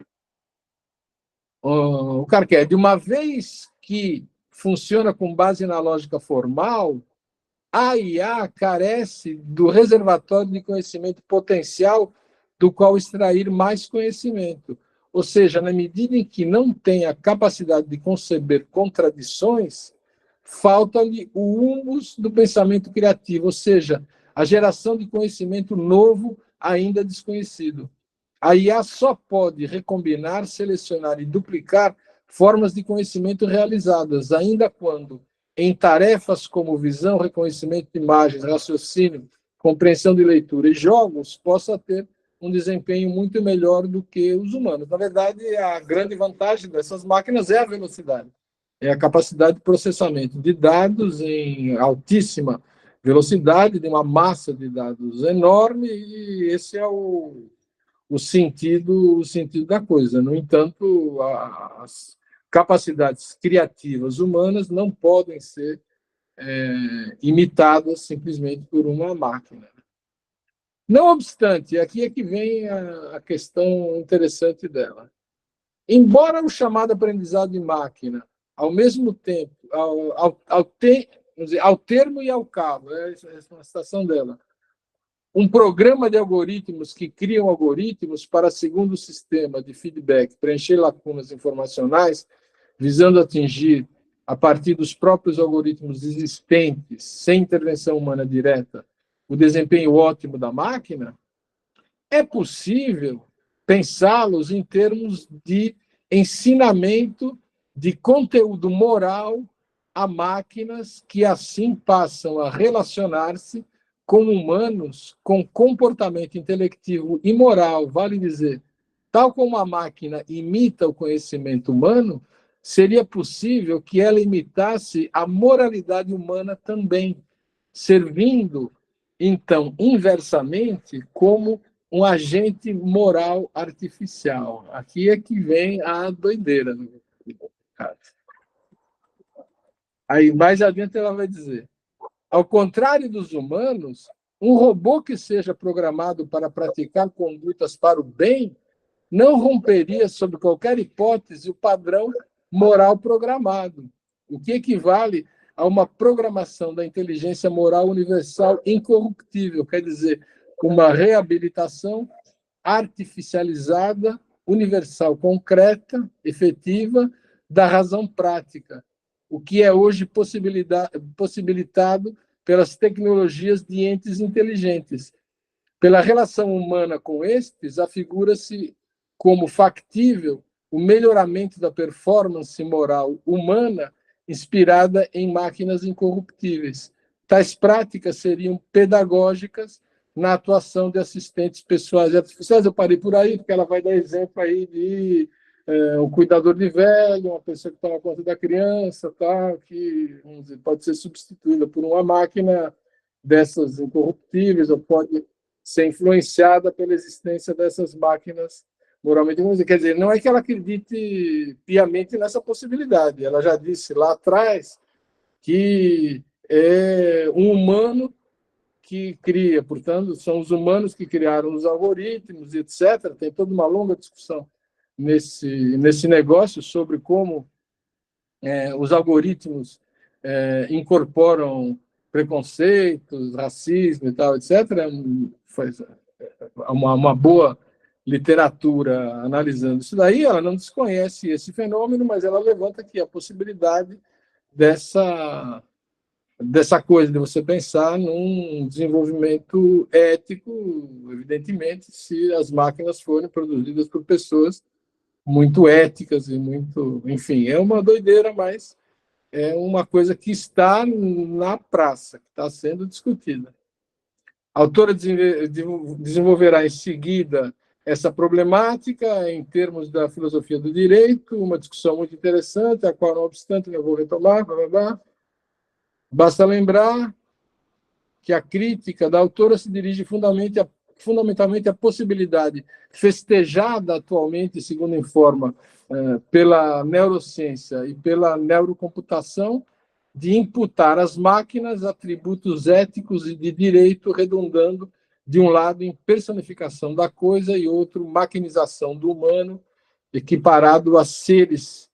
O Carqued, uma vez que funciona com base na lógica formal, a IA carece do reservatório de conhecimento potencial do qual extrair mais conhecimento. Ou seja, na medida em que não tem a capacidade de conceber contradições, falta-lhe o humus do pensamento criativo, ou seja, a geração de conhecimento novo ainda desconhecido. A IA só pode recombinar, selecionar e duplicar formas de conhecimento realizadas, ainda quando, em tarefas como visão, reconhecimento de imagens, raciocínio, compreensão de leitura e jogos, possa ter um desempenho muito melhor do que os humanos. Na verdade, a grande vantagem dessas máquinas é a velocidade, é a capacidade de processamento de dados em altíssima velocidade, de uma massa de dados enorme, e esse é o sentido da coisa. No entanto, as capacidades criativas humanas não podem ser imitadas simplesmente por uma máquina. Não obstante, aqui é que vem a questão interessante dela. Embora o chamado aprendizado de máquina, ao mesmo tempo, ao termo e ao cabo, essa é uma citação dela, um programa de algoritmos que criam algoritmos para, segundo o sistema de feedback, preencher lacunas informacionais, visando atingir, a partir dos próprios algoritmos existentes, sem intervenção humana direta, o desempenho ótimo da máquina, é possível pensá-los em termos de ensinamento de conteúdo moral a máquinas que assim passam a relacionar-se com humanos com comportamento intelectivo e moral, vale dizer, tal como a máquina imita o conhecimento humano, seria possível que ela imitasse a moralidade humana também, servindo, então, inversamente, como um agente moral artificial. Aqui é que vem a doideira. Aí, mais adiante, ela vai dizer: ao contrário dos humanos, um robô que seja programado para praticar condutas para o bem não romperia, sob qualquer hipótese, o padrão moral programado, o que equivale a uma programação da inteligência moral universal incorruptível, quer dizer, uma reabilitação artificializada, universal, concreta, efetiva, da razão prática, o que é hoje possibilitado pelas tecnologias de entes inteligentes, Pela relação humana com estes, afigura-se como factível o melhoramento da performance moral humana inspirada em máquinas incorruptíveis. Tais práticas seriam pedagógicas na atuação de assistentes pessoais e artificiais. Eu parei por aí, porque ela vai dar exemplo aí de um cuidador de velho, uma pessoa que toma conta da criança, tal, que vamos dizer, pode ser substituída por uma máquina dessas incorruptíveis, ou pode ser influenciada pela existência dessas máquinas moralmente. Quer dizer, não é que ela acredite piamente nessa possibilidade. Ela já disse lá atrás que é um humano que cria, portanto, são os humanos que criaram os algoritmos, etc. Tem toda uma longa discussão nesse negócio sobre como os algoritmos incorporam preconceitos, racismo e tal, etc. Foi uma boa literatura analisando isso daí. Ela não desconhece esse fenômeno, mas ela levanta aqui a possibilidade dessa coisa de você pensar num desenvolvimento ético, evidentemente, se as máquinas forem produzidas por pessoas muito éticas e muito... Enfim, é uma doideira, mas é uma coisa que está na praça, que está sendo discutida. A autora desenvolverá em seguida essa problemática em termos da filosofia do direito, uma discussão muito interessante, a qual, não obstante, eu vou retomar, blá, blá, blá. Basta lembrar que a crítica da autora se dirige fundamentalmente à possibilidade festejada atualmente, segundo informa, pela neurociência e pela neurocomputação, de imputar às máquinas atributos éticos e de direito, redundando, de um lado, em personificação da coisa e outro, maquinização do humano, equiparado a seres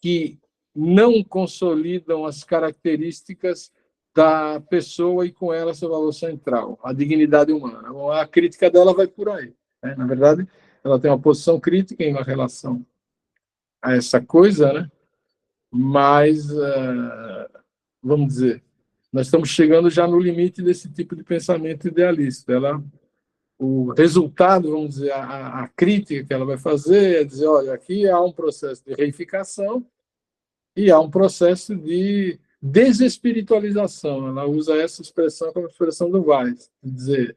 que não consolidam as características da pessoa e, com ela, seu valor central, a dignidade humana. Bom, a crítica dela vai por aí, né? Na verdade, ela tem uma posição crítica em relação a essa coisa, né? Mas, vamos dizer, nós estamos chegando já no limite desse tipo de pensamento idealista. O resultado, vamos dizer, a crítica que ela vai fazer é dizer, olha, aqui há um processo de reificação e há um processo de desespiritualização. Ela usa essa expressão como a expressão do Weiss, dizer,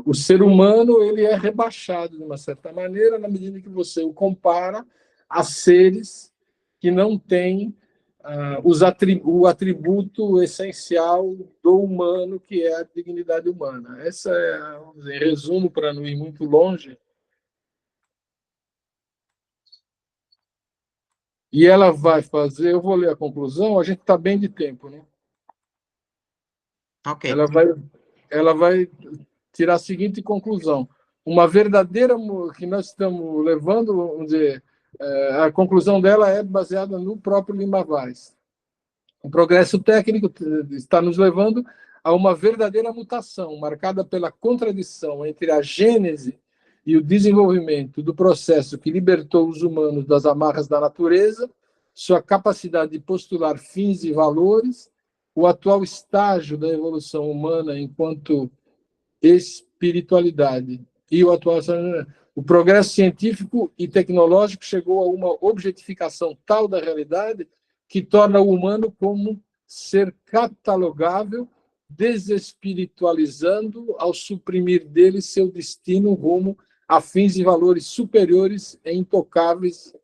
o ser humano ele é rebaixado de uma certa maneira na medida que você o compara a seres que não têm o atributo essencial do humano, que é a dignidade humana. Essa é, vamos dizer, em resumo, para não ir muito longe. E ela vai fazer, eu vou ler a conclusão, a gente está bem de tempo, né? Ok. Ela vai tirar a seguinte conclusão. Uma verdadeira, que nós estamos levando, vamos dizer, a conclusão dela é baseada no próprio Lima Weiss. O progresso técnico está nos levando a uma verdadeira mutação, marcada pela contradição entre a gênese e o desenvolvimento do processo que libertou os humanos das amarras da natureza, sua capacidade de postular fins e valores, o atual estágio da evolução humana enquanto espiritualidade e o progresso científico e tecnológico chegou a uma objetificação tal da realidade que torna o humano como ser catalogável, desespiritualizando ao suprimir dele seu destino rumo a fins e valores superiores e intocáveis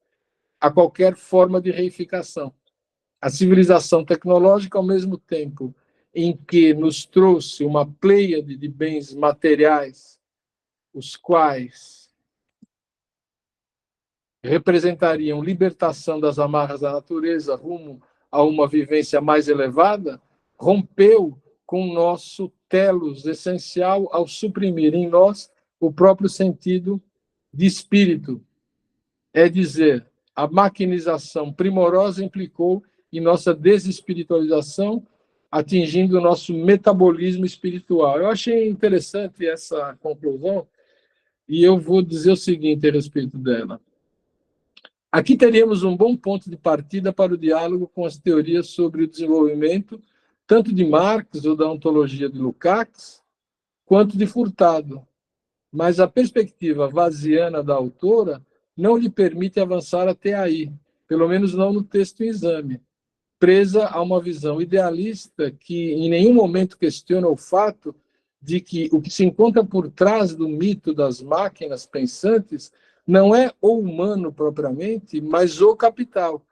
a qualquer forma de reificação. A civilização tecnológica, ao mesmo tempo em que nos trouxe uma pleiade de bens materiais, os quais representariam libertação das amarras da natureza rumo a uma vivência mais elevada, rompeu com o nosso telos essencial ao suprimir em nós o próprio sentido de espírito. É dizer, a maquinização primorosa implicou em nossa desespiritualização, atingindo o nosso metabolismo espiritual. Eu achei interessante essa conclusão e eu vou dizer o seguinte a respeito dela. Aqui teríamos um bom ponto de partida para o diálogo com as teorias sobre o desenvolvimento, tanto de Marx ou da ontologia de Lukács, quanto de Furtado, mas a perspectiva vaziana da autora não lhe permite avançar até aí, pelo menos não no texto em exame, presa a uma visão idealista que em nenhum momento questiona o fato de que o que se encontra por trás do mito das máquinas pensantes não é o humano propriamente, mas o capital,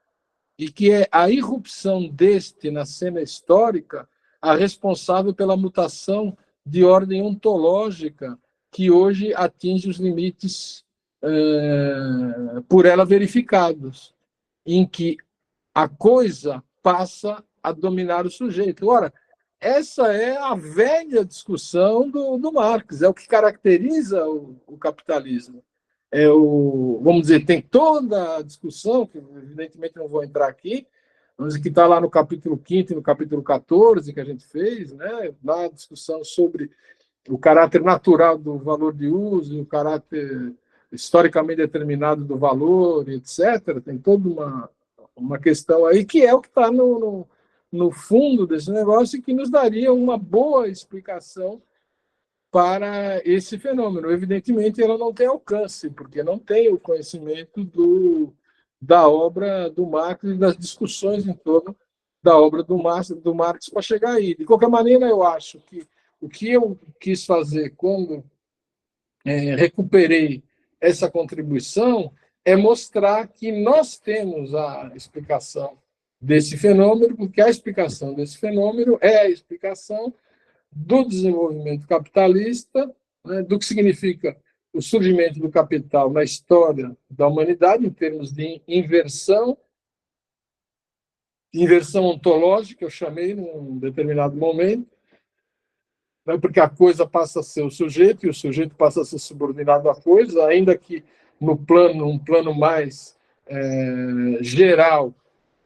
e que é a irrupção deste na cena histórica a responsável pela mutação de ordem ontológica que hoje atinge os limites por ela verificados, em que a coisa passa a dominar o sujeito. Ora, essa é a velha discussão do Marx, é o que caracteriza o capitalismo. Vamos dizer, tem toda a discussão, que evidentemente não vou entrar aqui, mas que está lá no capítulo 5º e no capítulo 14 que a gente fez, né? Lá a discussão sobre o caráter natural do valor de uso, o caráter historicamente determinado do valor, etc. Tem toda uma questão aí que é o que está no fundo desse negócio e que nos daria uma boa explicação para esse fenômeno. Evidentemente, ela não tem alcance, porque não tem o conhecimento da obra do Marx e das discussões em torno da obra do Marx para chegar aí. De qualquer maneira, eu acho que o que eu quis fazer quando recuperei essa contribuição é mostrar que nós temos a explicação desse fenômeno, porque a explicação desse fenômeno é a explicação do desenvolvimento capitalista, né, do que significa o surgimento do capital na história da humanidade, em termos de inversão ontológica, eu chamei num determinado momento, né, porque a coisa passa a ser o sujeito e o sujeito passa a ser subordinado à coisa, ainda que um plano mais geral,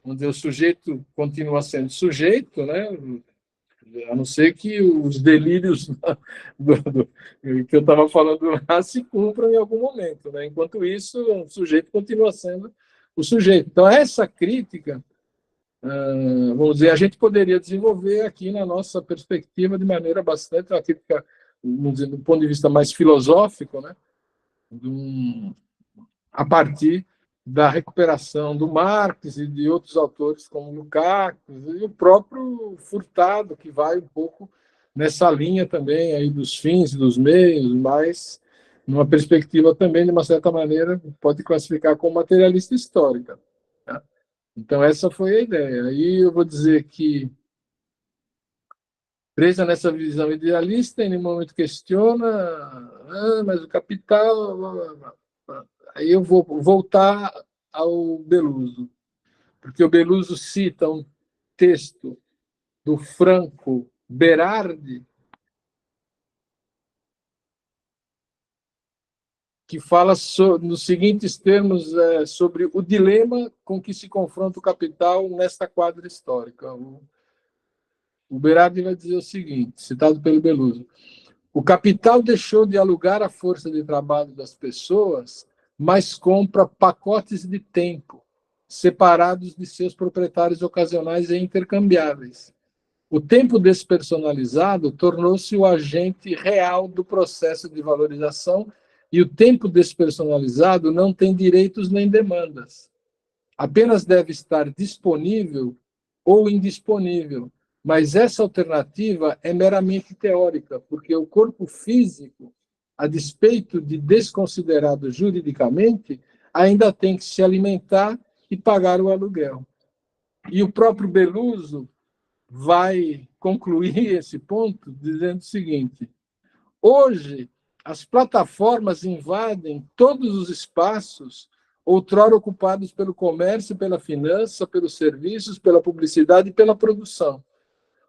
onde o sujeito continua sendo sujeito, né, a não ser que os delírios que eu estava falando lá se cumpram em algum momento, né? Enquanto isso, o sujeito continua sendo o sujeito. Então, essa crítica, vamos dizer, a gente poderia desenvolver aqui na nossa perspectiva de maneira bastante, uma crítica, vamos dizer, do ponto de vista mais filosófico, né? A partir da recuperação do Marx e de outros autores como Lukács e o próprio Furtado, que vai um pouco nessa linha também aí dos fins e dos meios, mas numa perspectiva também, de uma certa maneira, pode classificar como materialista histórica. Tá? Então, essa foi a ideia. Aí eu vou dizer que, presa nessa visão idealista, em nenhum momento questiona, mas o capital... Aí eu vou voltar ao Beluso, porque o Beluso cita um texto do Franco Berardi, que fala nos seguintes termos sobre o dilema com que se confronta o capital nesta quadra histórica. O Berardi vai dizer o seguinte, citado pelo Beluso: o capital deixou de alugar a força de trabalho das pessoas, mas compra pacotes de tempo, separados de seus proprietários ocasionais e intercambiáveis. O tempo despersonalizado tornou-se o agente real do processo de valorização e o tempo despersonalizado não tem direitos nem demandas. Apenas deve estar disponível ou indisponível, mas essa alternativa é meramente teórica, porque o corpo físico, a despeito de desconsiderado juridicamente, ainda tem que se alimentar e pagar o aluguel. E o próprio Beluso vai concluir esse ponto dizendo o seguinte: hoje, as plataformas invadem todos os espaços outrora ocupados pelo comércio, pela finança, pelos serviços, pela publicidade e pela produção.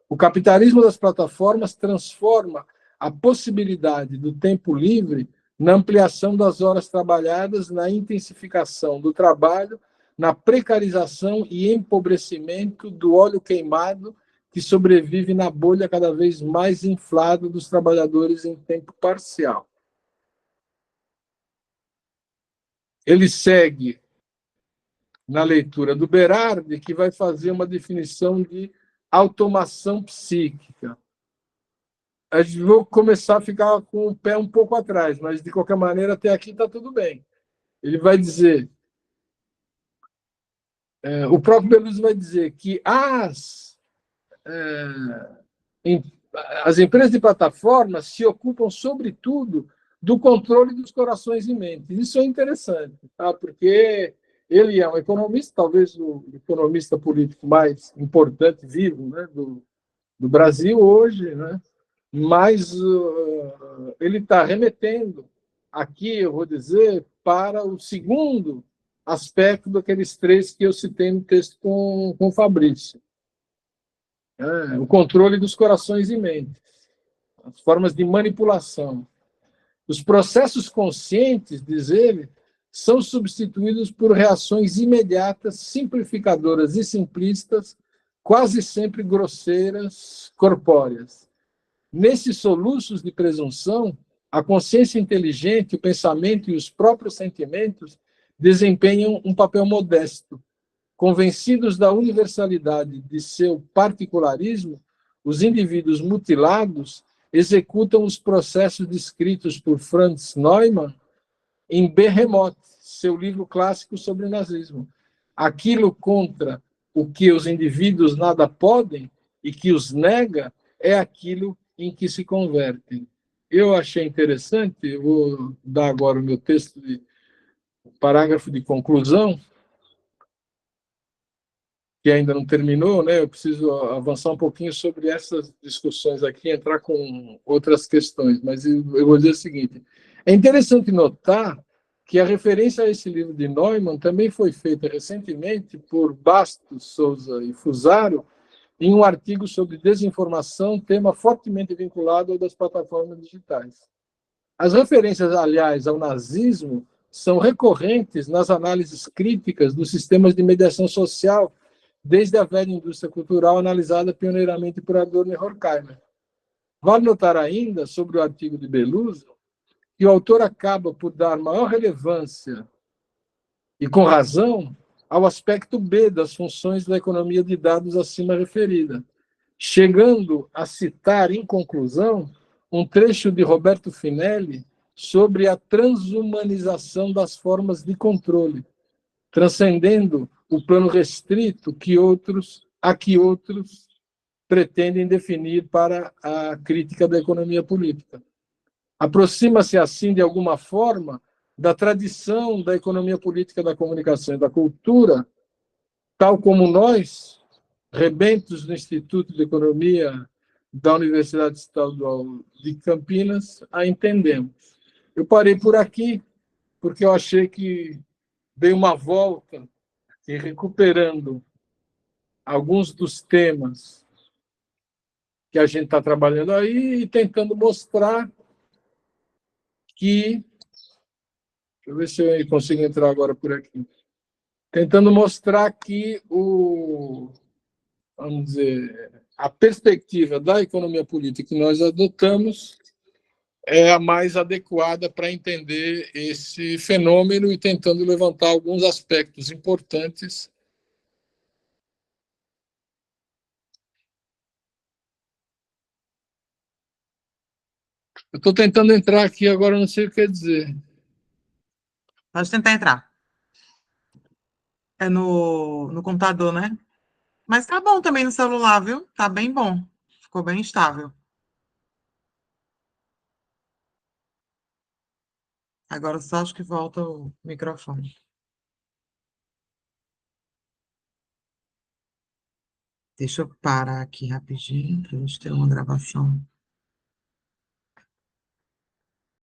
O capitalismo das plataformas transforma a possibilidade do tempo livre na ampliação das horas trabalhadas, na intensificação do trabalho, na precarização e empobrecimento do óleo queimado que sobrevive na bolha cada vez mais inflada dos trabalhadores em tempo parcial. Ele segue na leitura do Berardi, que vai fazer uma definição de automação psíquica. a gente vai começar a ficar com o pé um pouco atrás, mas, de qualquer maneira, até aqui está tudo bem. Ele vai dizer, o próprio Beluso vai dizer que as empresas de plataforma se ocupam, sobretudo, do controle dos corações e mentes. Isso é interessante, tá? Porque ele é um economista, talvez o economista político mais importante vivo, né, do Brasil hoje, né? Mas ele está remetendo aqui, eu vou dizer, para o segundo aspecto daqueles três que eu citei no texto com o Fabrício. O controle dos corações e mentes, as formas de manipulação. Os processos conscientes, diz ele, são substituídos por reações imediatas, simplificadoras e simplistas, quase sempre grosseiras, corpóreas. Nesses soluços de presunção, a consciência inteligente, o pensamento e os próprios sentimentos desempenham um papel modesto. Convencidos da universalidade de seu particularismo, os indivíduos mutilados executam os processos descritos por Franz Neumann em Behemoth, seu livro clássico sobre o nazismo. Aquilo contra o que os indivíduos nada podem e que os nega é aquilo em que se convertem. Eu achei interessante, eu vou dar agora o meu texto o parágrafo de conclusão, que ainda não terminou, né? Eu preciso avançar um pouquinho sobre essas discussões aqui, entrar com outras questões, mas eu vou dizer o seguinte: é interessante notar que a referência a esse livro de Neumann também foi feita recentemente por Bastos, Souza e Fusaro em um artigo sobre desinformação, tema fortemente vinculado ao das plataformas digitais. As referências, aliás, ao nazismo são recorrentes nas análises críticas dos sistemas de mediação social desde a velha indústria cultural analisada pioneiramente por Adorno e Horkheimer. Vale notar ainda, sobre o artigo de Beluso, que o autor acaba por dar maior relevância, e com razão, ao aspecto B das funções da economia de dados acima referida, chegando a citar, em conclusão, um trecho de Roberto Finelli sobre a transhumanização das formas de controle, transcendendo o plano restrito que outros pretendem definir para a crítica da economia política. Aproxima-se, assim, de alguma forma, da tradição da economia política da comunicação e da cultura, tal como nós, rebentos do Instituto de Economia da Universidade Estadual de Campinas, a entendemos. Eu parei por aqui, porque eu achei que dei uma volta e recuperando alguns dos temas que a gente está trabalhando aí e tentando mostrar que... Deixa eu ver se eu consigo entrar agora por aqui. Tentando mostrar que vamos dizer, a perspectiva da economia política que nós adotamos é a mais adequada para entender esse fenômeno e tentando levantar alguns aspectos importantes. Eu estou tentando entrar aqui agora, não sei o que quer dizer. Pode tentar entrar. É no computador, né? Mas tá bom também no celular, viu? Tá bem bom. Ficou bem estável. Agora só acho que volta o microfone. Deixa eu parar aqui rapidinho para a gente ter uma gravação